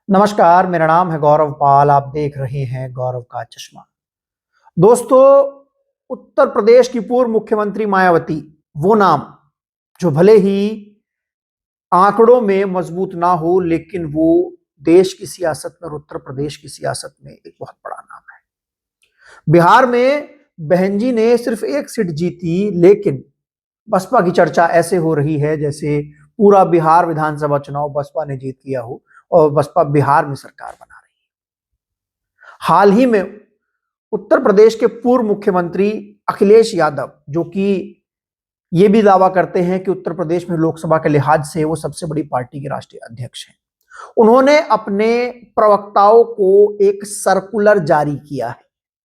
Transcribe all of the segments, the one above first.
नमस्कार, मेरा नाम है गौरव पाल। आप देख रहे हैं गौरव का चश्मा। दोस्तों, उत्तर प्रदेश की पूर्व मुख्यमंत्री मायावती, वो नाम जो भले ही आंकड़ों में मजबूत ना हो, लेकिन वो देश की सियासत में और उत्तर प्रदेश की सियासत में एक बहुत बड़ा नाम है। बिहार में बहन जी ने सिर्फ एक सीट जीती, लेकिन बसपा की चर्चा ऐसे हो रही है जैसे पूरा बिहार विधानसभा चुनाव बसपा ने जीत लिया हो और बसपा बिहार में सरकार बना रही है। हाल ही में उत्तर प्रदेश के पूर्व मुख्यमंत्री अखिलेश यादव, जो कि ये भी दावा करते हैं कि उत्तर प्रदेश में लोकसभा के लिहाज से वो सबसे बड़ी पार्टी के राष्ट्रीय अध्यक्ष हैं, उन्होंने अपने प्रवक्ताओं को एक सर्कुलर जारी किया है।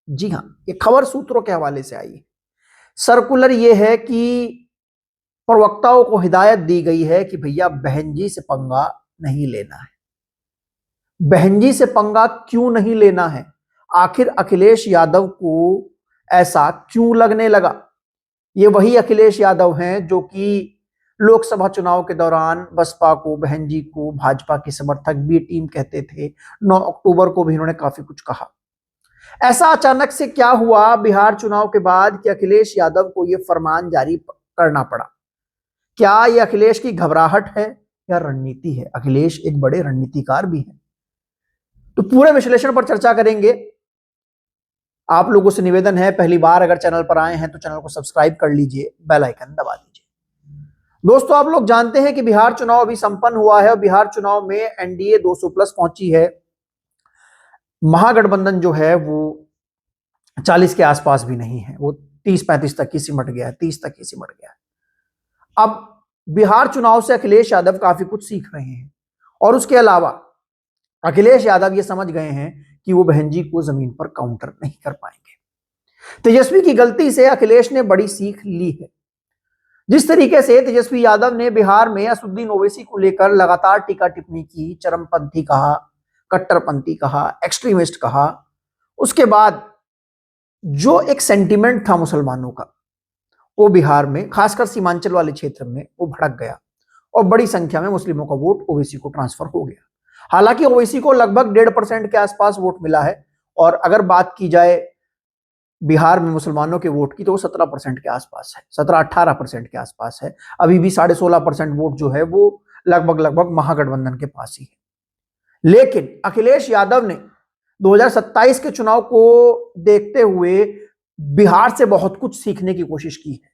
जी हां, ये खबर सूत्रों के हवाले से आई है। सर्कुलर ये है कि प्रवक्ताओं को हिदायत दी गई है कि भैया बहन जी से पंगा नहीं लेना है। बहन जी से पंगा क्यों नहीं लेना है? आखिर अखिलेश यादव को ऐसा क्यों लगने लगा? ये वही अखिलेश यादव हैं जो कि लोकसभा चुनाव के दौरान बसपा को, बहन जी को भाजपा की समर्थक बी टीम कहते थे। 9 अक्टूबर को भी इन्होंने काफी कुछ कहा। ऐसा अचानक से क्या हुआ बिहार चुनाव के बाद कि अखिलेश यादव को यह फरमान जारी करना पड़ा? क्या यह अखिलेश की घबराहट है या रणनीति है? अखिलेश एक बड़े रणनीतिकार भी हैं। तो पूरे विश्लेषण पर चर्चा करेंगे। आप लोगों से निवेदन है, पहली बार अगर चैनल पर आए हैं तो चैनल को सब्सक्राइब कर लीजिए, बेल आइकन दबा दीजिए। दोस्तों, आप लोग जानते हैं कि बिहार चुनाव अभी संपन्न हुआ है और बिहार चुनाव में एनडीए 200 प्लस पहुंची है। महागठबंधन जो है वो 40 के आसपास भी नहीं है, वो 30-35 तक ही सिमट गया है, 30 तक ही सिमट गया है। अब बिहार चुनाव से अखिलेश यादव काफी कुछ सीख रहे हैं और उसके अलावा अखिलेश यादव ये समझ गए हैं कि वो बहन जी को जमीन पर काउंटर नहीं कर पाएंगे। तेजस्वी की गलती से अखिलेश ने बड़ी सीख ली है। जिस तरीके से तेजस्वी यादव ने बिहार में असदुद्दीन ओवैसी को लेकर लगातार टीका टिप्पणी की, चरमपंथी कहा, कट्टरपंथी कहा, एक्सट्रीमिस्ट कहा, उसके बाद जो एक सेंटिमेंट था मुसलमानों का, वो बिहार में खासकर सीमांचल वाले क्षेत्र में वो भड़क गया और बड़ी संख्या में मुस्लिमों का वोट ओवैसी को ट्रांसफर हो गया। हालांकि ओवैसी को लगभग 1.5% के आसपास वोट मिला है और अगर बात की जाए बिहार में मुसलमानों के वोट की तो वो 17% के आसपास है, 17-18% के आसपास है। अभी भी 16.5% वोट जो है वो लगभग महागठबंधन के पास ही है। लेकिन अखिलेश यादव ने 2027 के चुनाव को देखते हुए बिहार से बहुत कुछ सीखने की कोशिश की है।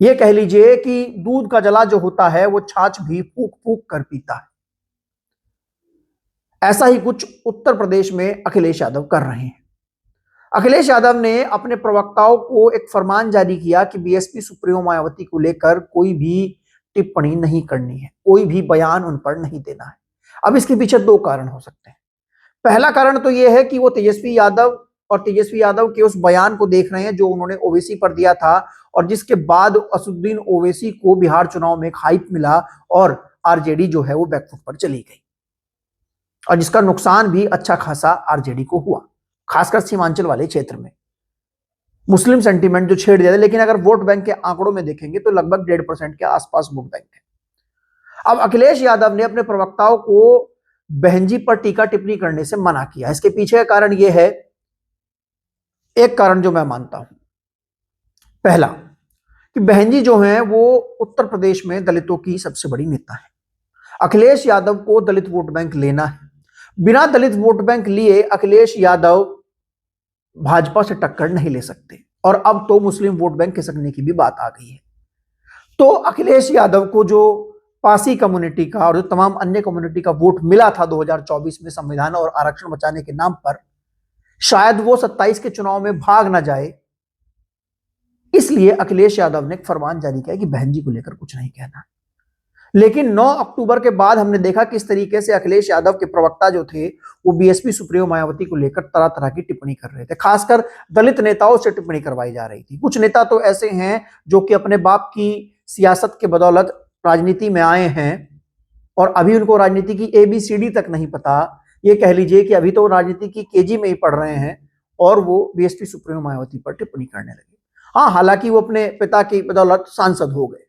यह कह लीजिए कि दूध का जला जो होता है वो छाछ भी फूक फूक कर पीता है। ऐसा ही कुछ उत्तर प्रदेश में अखिलेश यादव कर रहे हैं। अखिलेश यादव ने अपने प्रवक्ताओं को एक फरमान जारी किया कि बीएसपी सुप्रीमो मायावती को लेकर कोई भी टिप्पणी नहीं करनी है, कोई भी बयान उन पर नहीं देना है। अब इसके पीछे दो कारण हो सकते हैं। पहला कारण तो यह है कि वो तेजस्वी यादव के उस बयान को देख रहे हैं जो उन्होंने ओवैसी पर दिया था और जिसके बाद असदुद्दीन ओवैसी को बिहार चुनाव में एक हाइप मिला और आरजेडी जो है वो बैकफुट पर चली गई और जिसका नुकसान भी अच्छा खासा आरजेडी को हुआ, खासकर सीमांचल वाले क्षेत्र में मुस्लिम सेंटीमेंट जो छेड़ दिया था। लेकिन अगर वोट बैंक के आंकड़ों में देखेंगे तो लगभग 1.5% के आसपास वोट बैंक है। अब अखिलेश यादव ने अपने प्रवक्ताओं को बहन जी पर टीका टिप्पणी करने से मना किया। इसके पीछे का कारण यह है, एक कारण जो मैं मानता हूं, पहला कि बहन जी जो है वो उत्तर प्रदेश में दलितों की सबसे बड़ी नेता है। अखिलेश यादव को दलित वोट बैंक लेना है। बिना दलित वोट बैंक लिए अखिलेश यादव भाजपा से टक्कर नहीं ले सकते और अब तो मुस्लिम वोट बैंक खिसकने की भी बात आ गई है। तो अखिलेश यादव को जो पासी कम्युनिटी का और जो तमाम अन्य कम्युनिटी का वोट मिला था 2024 में संविधान और आरक्षण बचाने के नाम पर, शायद वो 27 के चुनाव में भाग ना जाए, इसलिए अखिलेश यादव ने एक फरमान जारी किया कि बहन जी को लेकर कुछ नहीं कहना। लेकिन 9 अक्टूबर के बाद हमने देखा किस तरीके से अखिलेश यादव के प्रवक्ता जो थे वो बीएसपी सुप्रीमो मायावती को लेकर तरह तरह की टिप्पणी कर रहे थे। खासकर दलित नेताओं से टिप्पणी करवाई जा रही थी। कुछ नेता तो ऐसे हैं जो कि अपने बाप की सियासत के बदौलत राजनीति में आए हैं और अभी उनको राजनीति की ABCD तक नहीं पता। ये कह लीजिए कि अभी तो राजनीति की केजी में ही पढ़ रहे हैं और वो बीएसपी सुप्रीमो मायावती पर टिप्पणी करने लगे। हाँ, हालांकि वो अपने पिता की बदौलत सांसद हो गए।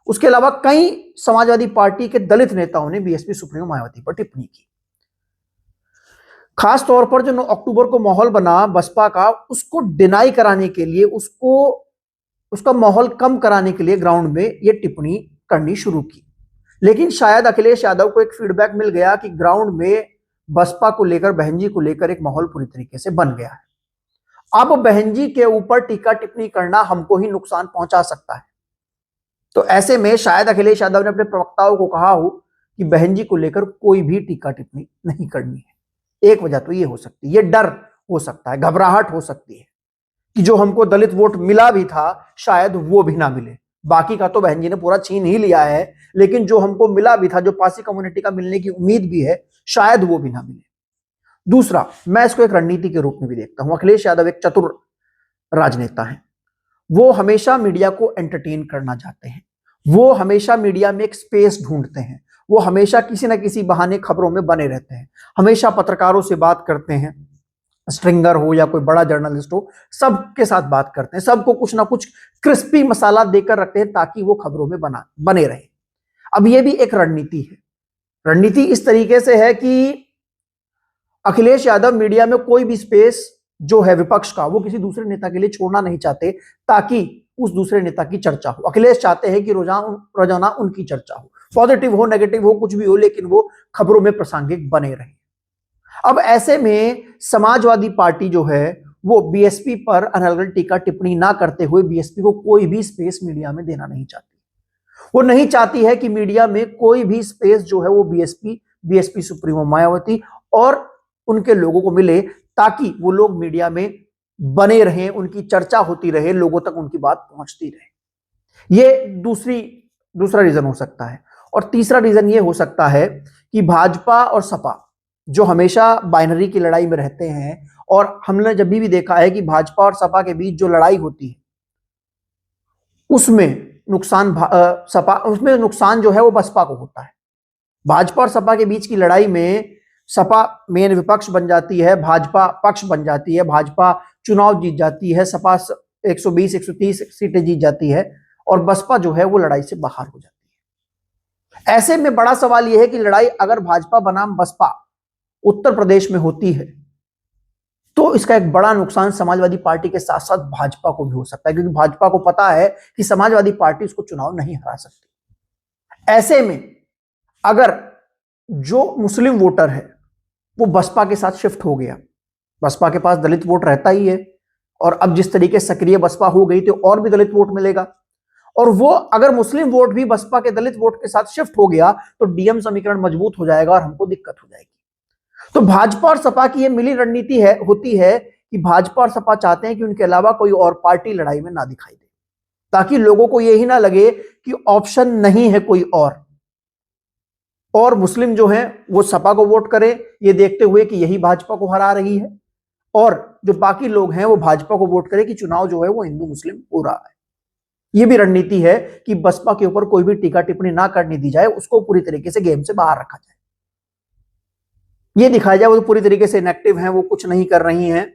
उसके अलावा कई समाजवादी पार्टी के दलित नेताओं ने बीएसपी सुप्रीमो मायावती पर टिप्पणी की। खास तौर पर जो 9 अक्टूबर को माहौल बना बसपा का, उसको डिनाई कराने के लिए, उसका माहौल कम कराने के लिए ग्राउंड में ये टिप्पणी करनी शुरू की। लेकिन शायद अखिलेश यादव को एक फीडबैक मिल गया कि ग्राउंड में बसपा को लेकर, बहन जी को लेकर एक माहौल पूरी तरीके से बन गया है। अब बहन जी के ऊपर टीका टिप्पणी करना हमको ही नुकसान पहुंचा सकता है। तो ऐसे में शायद अखिलेश यादव ने अपने प्रवक्ताओं को कहा हो कि बहन जी को लेकर कोई भी टीका टिप्पणी नहीं करनी है। एक वजह तो ये हो सकती है, ये डर हो सकता है, घबराहट हो सकती है कि जो हमको दलित वोट मिला भी था शायद वो भी ना मिले। बाकी का तो बहन जी ने पूरा छीन ही लिया है, लेकिन जो हमको मिला भी था, जो पासी कम्युनिटी का मिलने की उम्मीद भी है, शायद वो भी ना मिले। दूसरा, मैं इसको एक रणनीति के रूप में भी देखता हूं। अखिलेश यादव एक चतुर राजनेता है। वो हमेशा मीडिया को एंटरटेन करना चाहते हैं। वो हमेशा मीडिया में एक स्पेस ढूंढते हैं। वो हमेशा किसी ना किसी बहाने खबरों में बने रहते हैं। हमेशा पत्रकारों से बात करते हैं, स्ट्रिंगर हो या कोई बड़ा जर्नलिस्ट हो, सबके साथ बात करते हैं, सबको कुछ ना कुछ क्रिस्पी मसाला देकर रखते हैं ताकि वो खबरों में बने रहे। अब ये भी एक रणनीति है। रणनीति इस तरीके से है कि अखिलेश यादव मीडिया में कोई भी स्पेस जो है विपक्ष का, वो किसी दूसरे नेता के लिए छोड़ना नहीं चाहते ताकि उस दूसरे नेता की चर्चा हो। अखिलेश चाहते हैं कि रोजाना उनकी चर्चा हो, पॉजिटिव हो, नेगेटिव हो, कुछ भी हो, लेकिन वो खबरों में प्रासंगिक बने रहे। अब ऐसे में समाजवादी पार्टी जो है वो बीएसपी पर अनर्गल टीका टिप्पणी ना करते हुए बीएसपी को कोई भी स्पेस मीडिया में देना नहीं चाहती। वो नहीं चाहती है कि मीडिया में कोई भी स्पेस जो है वो बीएसपी सुप्रीमो मायावती और उनके लोगों को मिले, ताकि वो लोग मीडिया में बने रहें, उनकी चर्चा होती रहे, लोगों तक उनकी बात पहुंचती रहे। ये दूसरा रीजन हो सकता है। और तीसरा रीजन ये हो सकता है कि भाजपा और सपा जो हमेशा बाइनरी की लड़ाई में रहते हैं, और हमने जब भी देखा है कि भाजपा और सपा के बीच जो लड़ाई होती है उसमें नुकसान जो है वो बसपा को होता है। भाजपा और सपा के बीच की लड़ाई में सपा मेन विपक्ष बन जाती है, भाजपा पक्ष बन जाती है, भाजपा चुनाव जीत जाती है, सपा 120-130 सीटें जीत जाती है, और बसपा जो है वो लड़ाई से बाहर हो जाती है। ऐसे में बड़ा सवाल यह है कि लड़ाई अगर भाजपा बनाम बसपा उत्तर प्रदेश में होती है तो इसका एक बड़ा नुकसान समाजवादी पार्टी के साथ साथ भाजपा को भी हो सकता है, क्योंकि भाजपा को पता है कि समाजवादी पार्टी उसको चुनाव नहीं हरा सकती। ऐसे में अगर जो मुस्लिम वोटर है वो बसपा के साथ शिफ्ट हो गया, बसपा के पास दलित वोट रहता ही है, और अब जिस तरीके से सक्रिय बसपा हो गई तो और भी दलित वोट मिलेगा, और वो अगर मुस्लिम वोट भी बसपा के दलित वोट के साथ शिफ्ट हो गया तो डीएम समीकरण मजबूत हो जाएगा और हमको दिक्कत हो जाएगी। तो भाजपा और सपा की ये मिली रणनीति होती है कि भाजपा और सपा चाहते हैं कि उनके अलावा कोई और पार्टी लड़ाई में ना दिखाई दे, ताकि लोगों को यही ना लगे कि ऑप्शन नहीं है कोई और मुस्लिम जो है वो सपा को वोट करे, ये देखते हुए कि यही भाजपा को हरा रही है, और जो बाकी लोग हैं वो भाजपा को वोट करे कि चुनाव जो है वो हिंदू मुस्लिम हो रहा है। ये भी रणनीति है कि बसपा के ऊपर कोई भी टीका टिप्पणी ना करने दी जाए, उसको पूरी तरीके से गेम से बाहर रखा जाए, ये दिखाया जाए वो पूरी तरीके से इनएक्टिव हैं, वो कुछ नहीं कर रही हैं।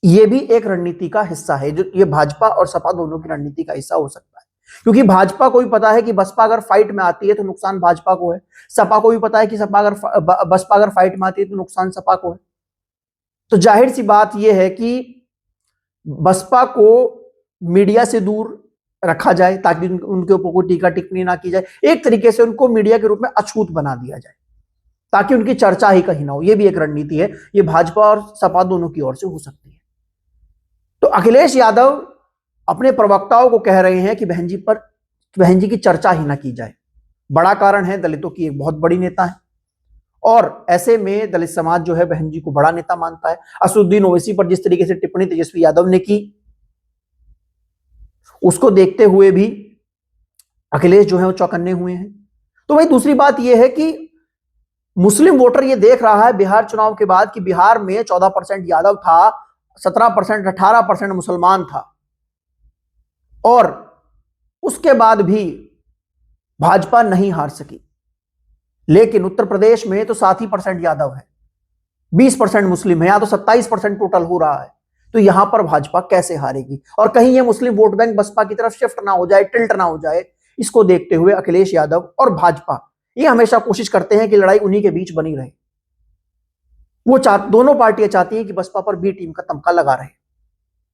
ये भी एक रणनीति का हिस्सा है, जो ये भाजपा और सपा दोनों की रणनीति का हिस्सा हो सकता है, क्योंकि भाजपा को भी पता है कि बसपा अगर फाइट में आती है तो नुकसान भाजपा को है, सपा को भी पता है कि बसपा अगर फाइट में आती है तो नुकसान सपा को है। तो जाहिर सी बात यह है कि बसपा को मीडिया से दूर रखा जाए ताकि उनके ऊपर कोई टीका टिप्पणी ना की जाए, एक तरीके से उनको मीडिया के रूप में अछूत बना दिया जाए ताकि उनकी चर्चा ही कहीं ना हो। यह भी एक रणनीति है, ये भाजपा और सपा दोनों की ओर से हो सकती है। तो अखिलेश यादव अपने प्रवक्ताओं को कह रहे हैं कि बहन जी की चर्चा ही ना की जाए। बड़ा कारण है, दलितों की एक बहुत बड़ी नेता है, और ऐसे में दलित समाज जो है बहन जी को बड़ा नेता मानता है। असदुद्दीन ओवैसी पर जिस तरीके से टिप्पणी तेजस्वी यादव ने की, उसको देखते हुए भी अखिलेश जो है वो चौकन्ने हुए हैं। तो भाई दूसरी बात यह है कि मुस्लिम वोटर ये देख रहा है बिहार चुनाव के बाद कि बिहार में 14% यादव था, 17%, 18% मुसलमान था, और उसके बाद भी भाजपा नहीं हार सकी। लेकिन उत्तर प्रदेश में तो 7% यादव है, 20% मुस्लिम है, या तो 27% टोटल हो रहा है। तो यहां पर भाजपा कैसे हारेगी, और कहीं ये मुस्लिम वोट बैंक बसपा की तरफ शिफ्ट ना हो जाए, टिल्ट ना हो जाए, इसको देखते हुए अखिलेश यादव और भाजपा ये हमेशा कोशिश करते हैं कि लड़ाई उन्हीं के बीच बनी रहे। दोनों पार्टियां चाहती हैं कि बसपा पर बी टीम का तमका लगा रहे।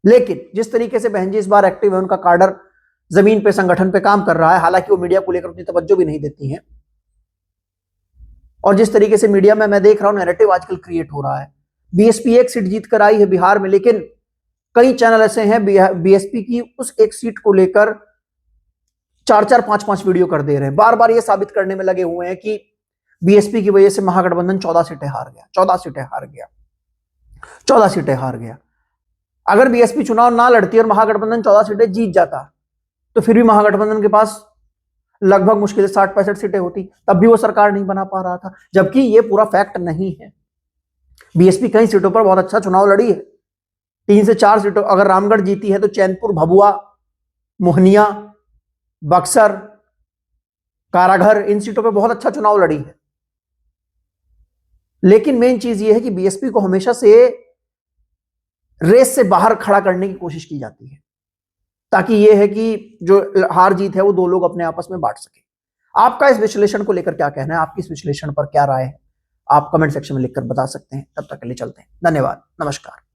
लेकिन जिस तरीके से बहन जी इस बार एक्टिव है, उनका कार्डर जमीन पे संगठन पे काम कर रहा है, हालांकि वो मीडिया को लेकर उतनी तवज्जो भी नहीं देती हैं, और जिस तरीके से मीडिया में मैं देख रहा हूं नैरेटिव आजकल क्रिएट हो रहा है, बीएसपी एक सीट जीत कर आई है बिहार में, लेकिन कई चैनल ऐसे हैं बीएसपी की उस एक सीट को लेकर 4-4, 5-5 वीडियो कर दे रहे हैं, बार बार ये साबित करने में लगे हुए हैं कि बीएसपी की वजह से महागठबंधन 14 सीटें हार गया, 14 सीटें हार गया, 14 सीटें हार गया। अगर बीएसपी चुनाव ना लड़ती और महागठबंधन 14 सीटें जीत जाता तो फिर भी महागठबंधन के पास लगभग मुश्किल से 60-65 सीटें होती, तब भी वो सरकार नहीं बना पा रहा था, जबकि ये पूरा फैक्ट नहीं है। बीएसपी कई सीटों पर बहुत अच्छा चुनाव लड़ी है, 3 से 4 सीटों, अगर रामगढ़ जीती है तो चैनपुर, भभुआ, मोहनिया, बक्सर, काराघर, इन सीटों पर बहुत अच्छा चुनाव लड़ी है। लेकिन मेन चीज ये है कि बीएसपी को हमेशा से रेस से बाहर खड़ा करने की कोशिश की जाती है, ताकि यह है कि जो हार जीत है वो दो लोग अपने आपस में बांट सके। आपका इस विश्लेषण को लेकर क्या कहना है, आपकी इस विश्लेषण पर क्या राय है, आप कमेंट सेक्शन में लिखकर बता सकते हैं। तब तक के लिए चलते हैं, धन्यवाद, नमस्कार।